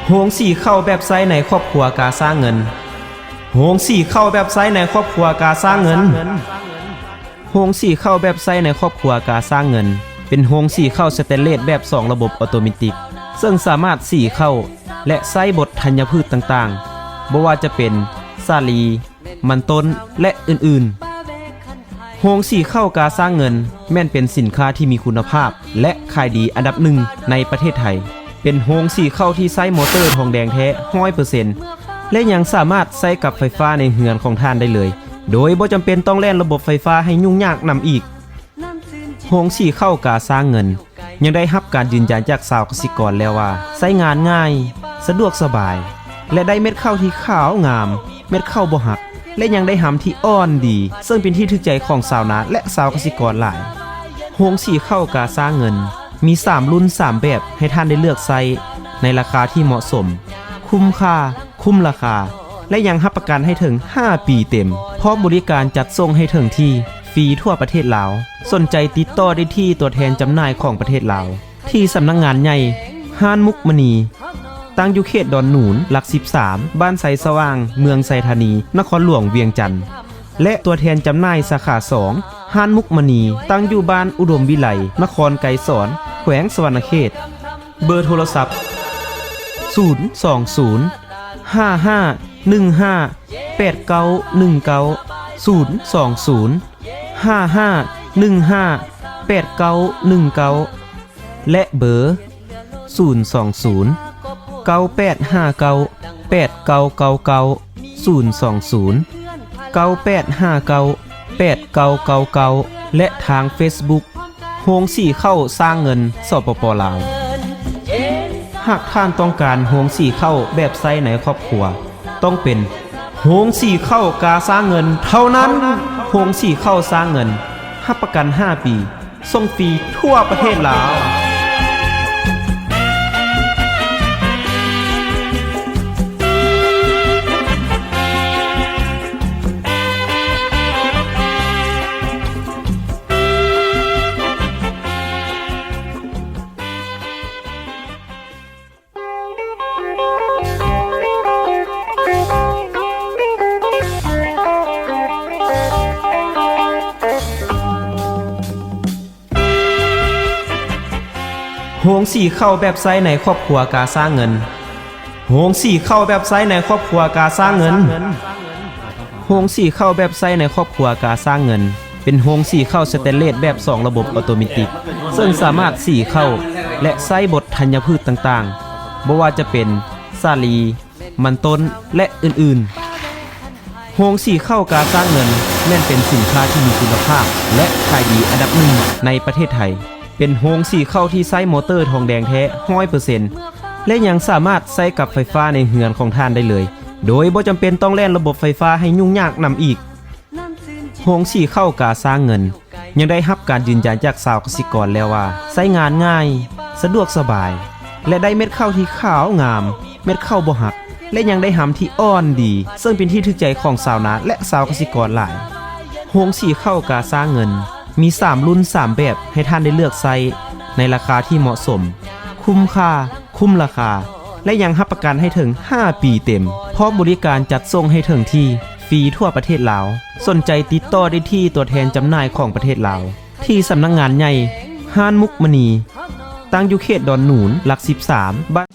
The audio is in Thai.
โฮงสีเข้าแบบไซในครอบครัวกาสร้างเงินโฮงสีเข้าแบบไซในครอบครัวกาสร้างเงินโฮงสีเข้าแบบไซในครอบครัวกาสร้างเงินเป็นโฮงสีเข้าสแตนเลสแบบ2ระบบออโตเมติกซึ่งสามารถสีเข้าและไส้บดธัญพืชต่างๆบ่ว่าจะเป็นสาลีมันต้นและอื่นๆโฮงสีเข้ากาสร้างเงินแม่นเป็นสินค้าที่มีคุณภาพและขายดีอันดับหนึ่งในประเทศไทยเป็นโฮงสีเข้าที่ใช้มอเตอร์ทองแดงแท้ 100% และยังสามารถใช้กับไฟฟ้าในเฮือนของท่านได้เลยโดยบ่จำเป็นต้องแล่นระบบไฟฟ้าให้ยุ่งยากนำอีกโฮงสีเข้ากาสร้างเงินยังได้รับการยืนยันจากชาวเกษตรกรแล้วว่าใช้งานง่ายสะดวกสบายและได้เม็ดข้าวที่ขาวงามเม็ดข้าวบ่หักและยังได้หำที่อ่อนดีซึ่งเป็นที่ถูกใจของชาวนาและชาวเกษตรกรหลายโฮงสีเข้ากาสร้างเงินมี3รุ่น3แบบให้ท่านได้เลือกใช้ในราคาที่เหมาะสมคุ้มค่าคุ้มราคาและยังรับประกันให้ถึง5 ปีเต็มพร้อมบริการจัดส่งให้ถึงที่ฟรีทั่วประเทศลาวสนใจติดต่อได้ที่ตัวแทนจำหน่ายของประเทศลาวที่สำนักงานใหญ่ห้านมุกมณีตั้งอยู่เขตดอนหนูนหลัก13บ้านไสสว่างเมืองไสธานีนครหลวงเวียงจันทน์และตัวแทนจำหน่ายสาขา2ห้านมุกมณีตั้งอยู่บ้านอุดมวิไลนครไกรสอนแขวงสวรรณเขตเบอร์โทรศัพท์020 5515 8919 020 5515 8919และเบอร์020 9859 8999 020 9859 8999และทาง Facebook โฮงสีเข้าสร้างเงินสปป.ลาวหากท่านต้องการโฮงสีเข้าแบบไซในครอบครัวต้องเป็นโฮงสีเข้ากาสร้างเงินเท่านั้นโฮงสีเข้าสร้างเงินรับประกัน5 ปีส่งฟรีทั่วประเทศลาวโฮงสีเข้าแบบไซในครอบครัวกาสร้างเงินโฮงสีเข้าแบบไซในครอบครัวกาสร้างเงินโฮงสีเข้าแบบไซในครอบครัวกาสร้างเงินเป็นโฮงสีเข้าสแตนเลสแบบ2ระบบออโตเมติกซึ่งสามารถสีเข้าและไส้บดธัญพืชต่างๆบ่ว่าจะเป็นสาลีมันต้นและอื่นๆโฮงสีเข้ากาสร้างเงินแม่นเป็นสินค้าที่มีคุณภาพและขายดีอันดับหนึ่งในประเทศไทยเป็นโฮงสีเข้าที่ใช้มอเตอร์ทองแดงแท้ 100% และยังสามารถใช้กับไฟฟ้าในเฮือนของท่านได้เลยโดยบ่จำเป็นต้องแล่นระบบไฟฟ้าให้ยุ่งยากนำอีกโฮงสีเข้ากาสร้างเงินยังได้รับการยืนยันจากชาวเกษตรกรแล้วว่าใช้งานง่ายสะดวกสบายและได้เม็ดข้าวที่ขาวงามเม็ดข้าวบ่หักและยังได้หำที่อ่อนดีซึ่งเป็นที่ถูกใจของชาวนาและชาวเกษตรกรหลายโฮงสีเข้ากาสร้างเงินมี3รุ่น3แบบให้ท่านได้เลือกใช้ในราคาที่เหมาะสมคุ้มค่าคุ้มราคาและยังรับประกันให้ถึง5 ปีเต็มพร้อมบริการจัดส่งให้ถึงที่ฟรีทั่วประเทศลาวสนใจติดต่อได้ที่ตัวแทนจำหน่ายของประเทศลาวที่สำนักงานใหญ่ห้านมุกมณีตั้งอยู่เขตดอนหนูนหลัก13บ้าน